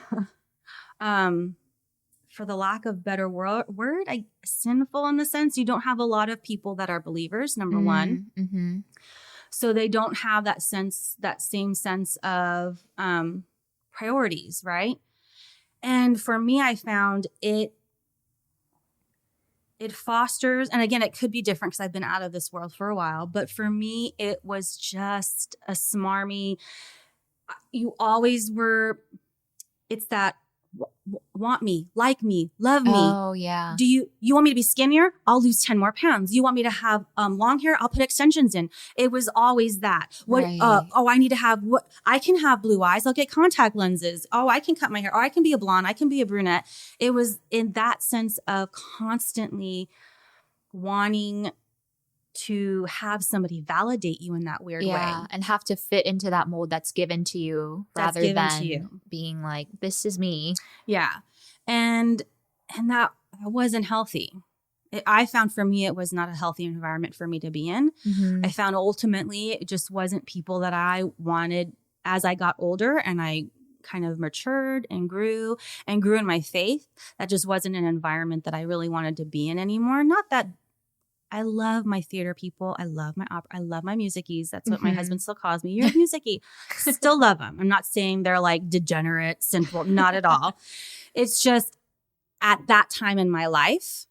for the lack of better word, sinful in the sense you don't have a lot of people that are believers, number one. So they don't have that same sense of priorities, right? And for me, I found it fosters, and again, it could be different because I've been out of this world for a while, but for me, it was just a smarmy, you always were, it's that want me, like me, love me. Oh, yeah. Do you want me to be skinnier? I'll lose 10 more pounds. You want me to have long hair? I'll put extensions in. It was always that. Right. I need to have I can have blue eyes. I'll get contact lenses. Oh, I can cut my hair. Or I can be a blonde. I can be a brunette. It was in that sense of constantly wanting to have somebody validate you in that weird way. And have to fit into that mold that's given to you rather than being like, this is me. Yeah. And that wasn't healthy. I found for me, it was not a healthy environment for me to be in. I found ultimately it just wasn't people that I wanted as I got older and I kind of matured and grew in my faith. That just wasn't an environment that I really wanted to be in anymore. Not that I love my theater people. I love my opera. I love my musicies. That's what my husband still calls me. You're a musicie. Still love them. I'm not saying they're like degenerate, sinful. Not at all. It's just at that time in my life,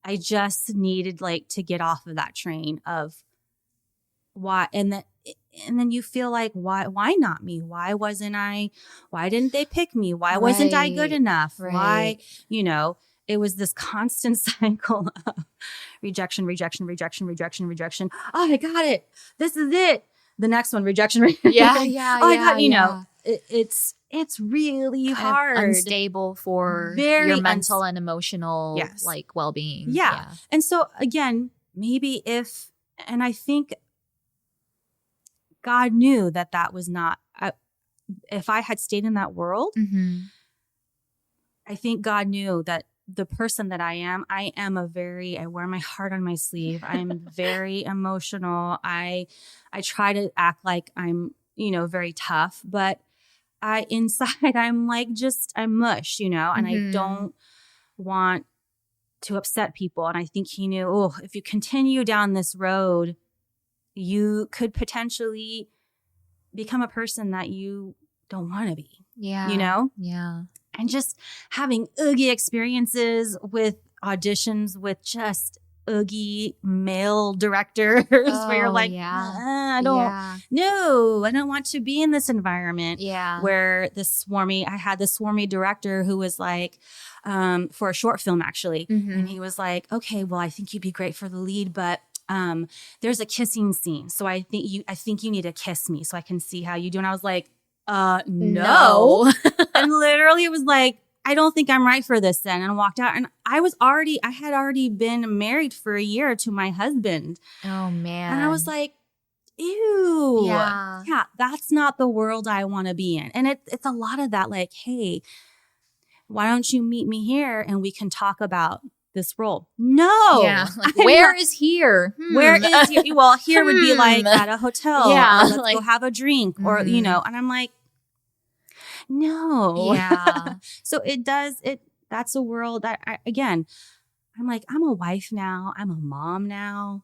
I just needed to get off of that train of why. And then you feel like, why not me? Why didn't they pick me? Why wasn't I good enough? Why, it was this constant cycle of rejection. Oh, I got it. This is it. The next one, rejection. Yeah. I got, it's really hard. Unstable for your mental and emotional well-being. Yeah. And so again, maybe and I think God knew that was not, if I had stayed in that world, I think God knew that the person that I am I wear my heart on my sleeve. I'm very emotional. I try to act like I'm, very tough, but inside I'm I'm mush, and I don't want to upset people. And I think he knew, if you continue down this road, you could potentially become a person that you don't want to be. Yeah. Yeah. And just having oogie experiences with auditions with just oogie male directors where you're like, I don't want to be in this environment where I had this swarmy director who was like, for a short film actually. And he was like, okay, well, I think you'd be great for the lead, but there's a kissing scene. So I think you need to kiss me so I can see how you do. And I was like, no. And literally it was like, I don't think I'm right for this then. And walked out. And I had already been married for a year to my husband. Oh man. And I was like, ew. Yeah, that's not the world I want to be in. And it's a lot of that, like, hey, why don't you meet me here and we can talk about this role? No. Yeah. Like, where is here? Where is here? Well, here would be like at a hotel. Yeah. Or let's go have a drink or, and I'm like, no. Yeah. So that's a world that I'm like, I'm a wife now. I'm a mom now.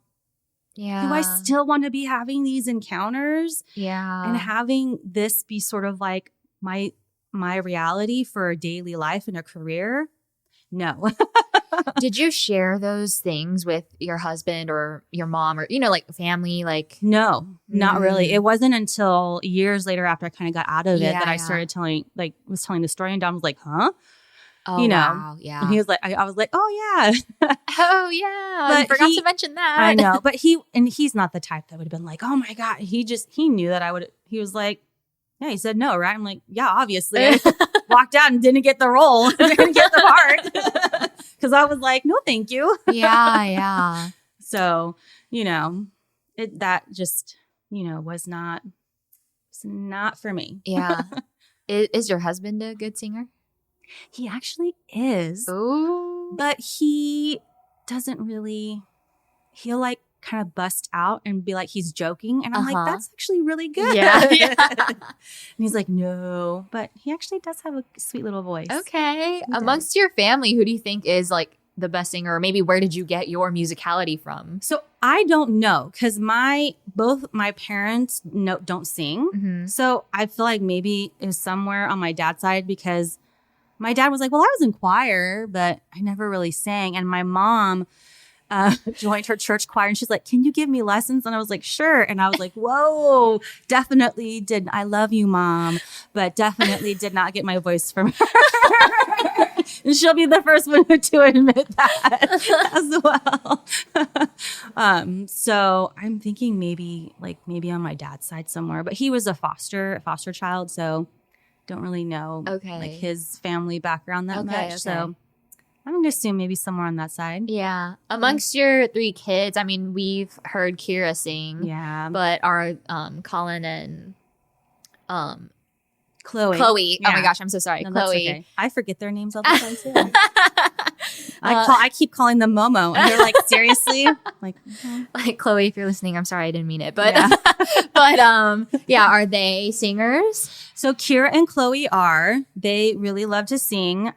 Yeah. Do I still want to be having these encounters? Yeah. And having this be sort of like my reality for a daily life and a career? No. Did you share those things with your husband or your mom or, like family? Like, no, not really. It wasn't until years later after I kind of got out of it that I started was telling the story, and Don was like, huh? Oh, wow. Yeah. And he was like, I was like, oh yeah. Oh yeah. But I forgot to mention that. I know. But he's not the type that would have been like, oh my God. He knew that he was like, yeah, he said no, right? I'm like, yeah, obviously. I walked out and didn't get the role. Didn't get the part. Because I was like, no, thank you. Yeah. So, that just, was not for me. Yeah. Is your husband a good singer? He actually is. Ooh. But he doesn't really, he'll like kind of bust out and be like, he's joking. And I'm like, that's actually really good. Yeah. And he's like, no. But he actually does have a sweet little voice. Okay. Amongst your family, who do you think is like the best singer? Or maybe where did you get your musicality from? So I don't know, because both my parents don't sing. Mm-hmm. So I feel like maybe it was somewhere on my dad's side, because my dad was like, well, I was in choir, but I never really sang. And my mom joined her church choir, and she's like, can you give me lessons? And I was like, sure. And I was like, whoa, definitely didn't. I love you, Mom, but definitely did not get my voice from her. And she'll be the first one to admit that as well. So I'm thinking maybe on my dad's side somewhere, but he was a foster child. So don't really know like his family background that much. Okay. So I'm going to assume maybe somewhere on that side. Yeah. Amongst your 3 kids, I mean, we've heard Kira sing. Yeah. But our Colin and Chloe. Yeah. Oh my gosh, I'm so sorry. No, Chloe. Okay. I forget their names all the time too. I keep calling them Momo, and they're like, seriously? Like Chloe, if you're listening, I'm sorry, I didn't mean it. But but are they singers? So Kira and Chloe they really love to sing.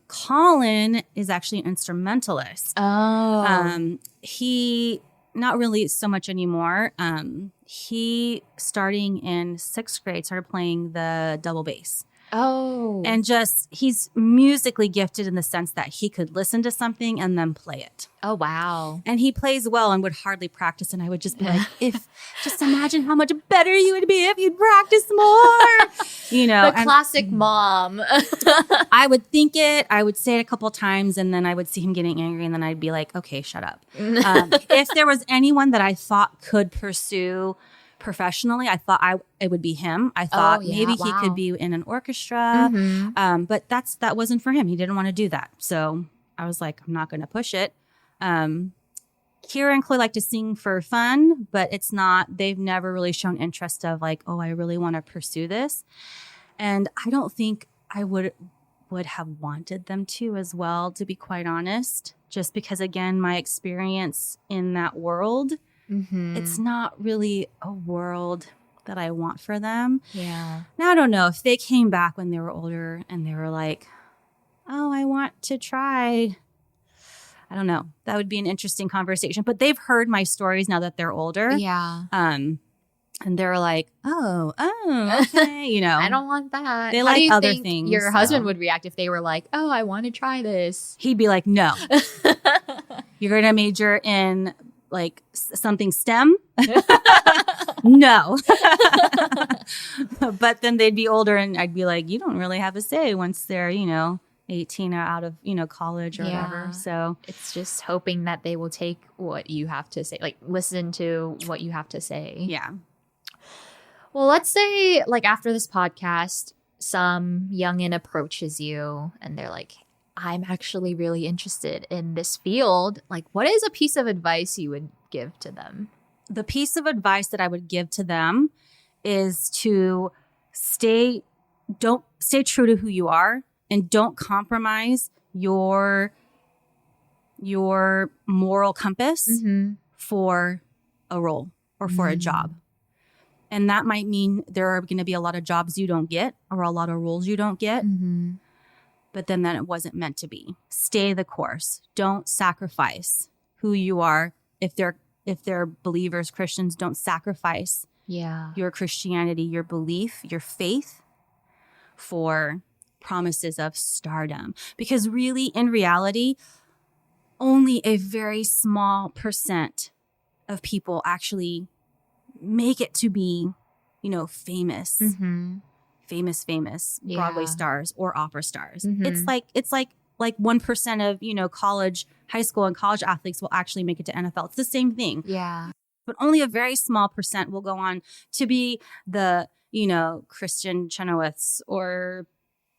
Colin is actually an instrumentalist. Oh. He not really so much anymore. He, starting in 6th grade, started playing the double bass. Oh. And he's musically gifted in the sense that he could listen to something and then play it. Oh, wow. And he plays well and would hardly practice. And I would just be like, just imagine how much better you would be if you'd practice more. The classic mom. I would think it. I would say it a couple times, and then I would see him getting angry, and then I'd be like, okay, shut up. If there was anyone that I thought could pursue professionally, I thought it would be him. I thought maybe he could be in an orchestra, but that wasn't for him. He didn't want to do that. So I was like, I'm not going to push it. Kira and Chloe like to sing for fun, but they've never really shown interest of like, oh, I really want to pursue this. And I don't think I would have wanted them to as well, to be quite honest, just because, again, my experience in that world, it's not really a world that I want for them. Yeah. Now, I don't know if they came back when they were older and they were like, oh, I want to try. I don't know. That would be an interesting conversation. But they've heard my stories now that they're older. Yeah. And they're like, oh, okay, I don't want that. They like other things. Your husband would react if they were like, oh, I want to try this. He'd be like, no. You're going to major in like something STEM? No. But then they'd be older and I'd be like, you don't really have a say once they're, 18 or out of, college or whatever. So it's just hoping that they will take what you have to say, like listen to what you have to say. Yeah. Well, let's say like after this podcast, some youngin approaches you and they're like, I'm actually really interested in this field. Like, what is a piece of advice you would give to them? The piece of advice that I would give to them is to stay true to who you are and don't compromise your moral compass for a role or for a job. And that might mean there are going to be a lot of jobs you don't get or a lot of roles you don't get. But then that it wasn't meant to be. Stay the course. Don't sacrifice who you are. If they're believers, Christians, don't sacrifice your Christianity, your belief, your faith for promises of stardom. Because really, in reality, only a very small percent of people actually make it to be, famous, famous Broadway stars or opera stars. It's like 1% of, high school and college athletes will actually make it to NFL. It's the same thing. Yeah. But only a very small percent will go on to be the, Christian Chenoweths or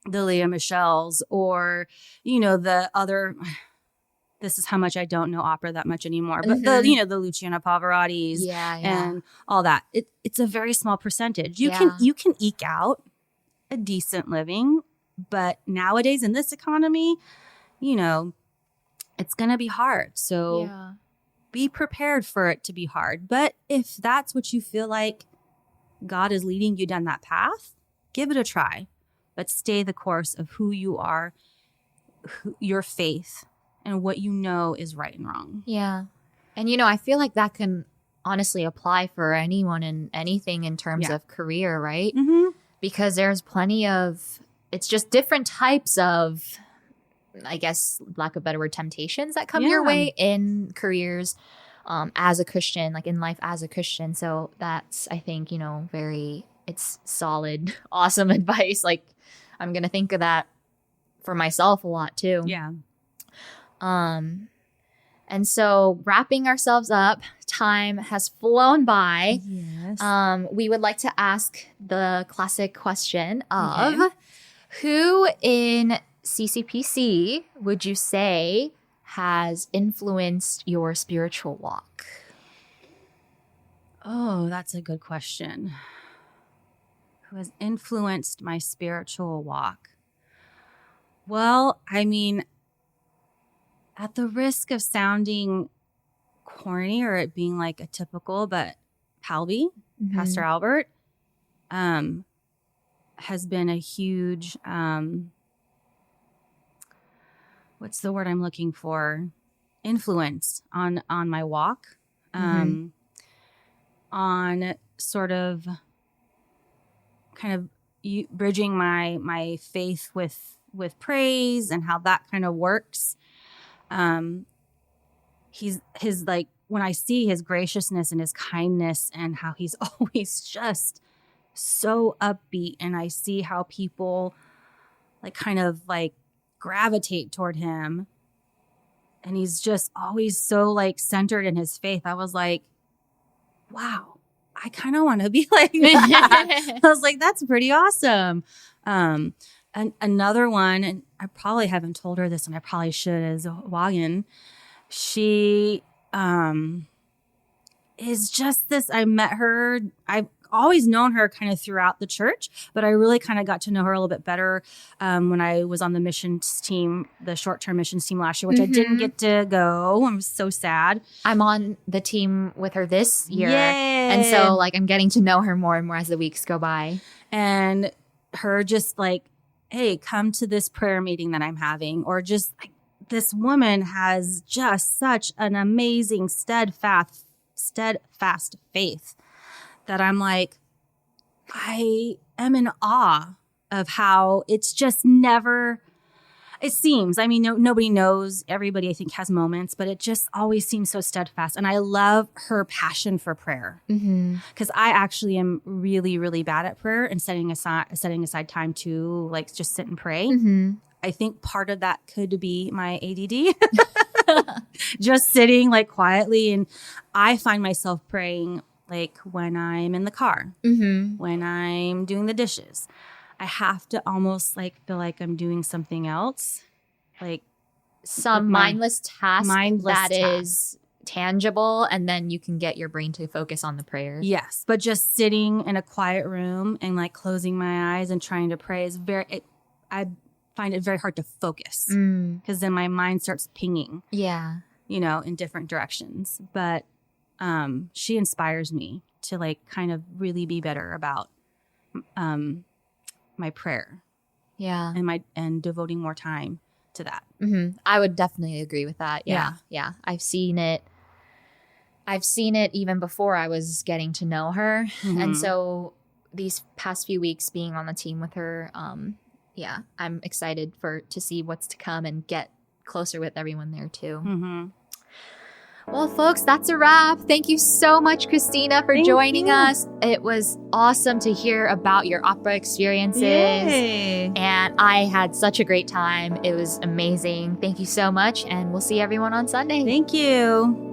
the Leah Michelles or, the other. This is how much I don't know opera that much anymore. But the Luciana Pavarottis and all that. It's a very small percentage. You can eke out a decent living, but nowadays in this economy, it's going to be hard. So be prepared for it to be hard. But if that's what you feel like God is leading you down that path, give it a try. But stay the course of who you are, your faith, and what you know is right and wrong. Yeah. And, I feel like that can honestly apply for anyone and anything in terms of career, right? Mm-hmm. Because there's plenty of, it's just different types of, I guess, lack of a better word, temptations that come your way in careers as a Christian, like in life as a Christian. So that's, I think, it's solid, awesome advice. Like, I'm going to think of that for myself a lot too. Yeah. And so wrapping ourselves up, time has flown by. Yes. We would like to ask the classic question of who in CCPC would you say has influenced your spiritual walk? Oh, that's a good question. Who has influenced my spiritual walk? Well, I mean, at the risk of sounding corny or it being like a typical, but Palby, Pastor Albert, has been a huge, what's the word I'm looking for? Influence on my walk, on sort of kind of bridging my faith with praise and how that kind of works. He's like, when I see his graciousness and his kindness and how he's always just so upbeat, and I see how people like kind of like gravitate toward him, and he's just always so like centered in his faith. I was like, wow, I kind of want to be like that. I was like, that's pretty awesome. And another one, and I probably haven't told her this, and I probably should, is Wagan. She is just this. I met her. I've always known her kind of throughout the church, but I really kind of got to know her a little bit better when I was on the missions team, the short-term missions team last year, which I didn't get to go. I'm so sad. I'm on the team with her this year. Yay. And so like I'm getting to know her more and more as the weeks go by. And her just like, hey, come to this prayer meeting that I'm having, or just like, this woman has just such an amazing, steadfast faith that I'm like, I am in awe of how it's just never, it seems, I mean, nobody knows, everybody I think has moments, but it just always seems so steadfast. And I love her passion for prayer, because I actually am really, really bad at prayer and setting aside time to like just sit and pray. I think part of that could be my ADD, just sitting like quietly. And I find myself praying like when I'm in the car, when I'm doing the dishes. I have to almost like feel like I'm doing something else, like some mindless task that is tangible, and then you can get your brain to focus on the prayer. Yes, but just sitting in a quiet room and like closing my eyes and trying to pray is I find it very hard to focus, because then my mind starts pinging. Yeah, in different directions. But she inspires me to like kind of really be better about my prayer. Yeah. And devoting more time to that. I would definitely agree with that. Yeah. I've seen it even before I was getting to know her. And so these past few weeks being on the team with her, I'm excited to see what's to come and get closer with everyone there too. Mm-hmm. Well, folks, that's a wrap. Thank you so much, Cristina, for joining us. It was awesome to hear about your opera experiences. Yay. And I had such a great time. It was amazing. Thank you so much. And we'll see everyone on Sunday. Thank you.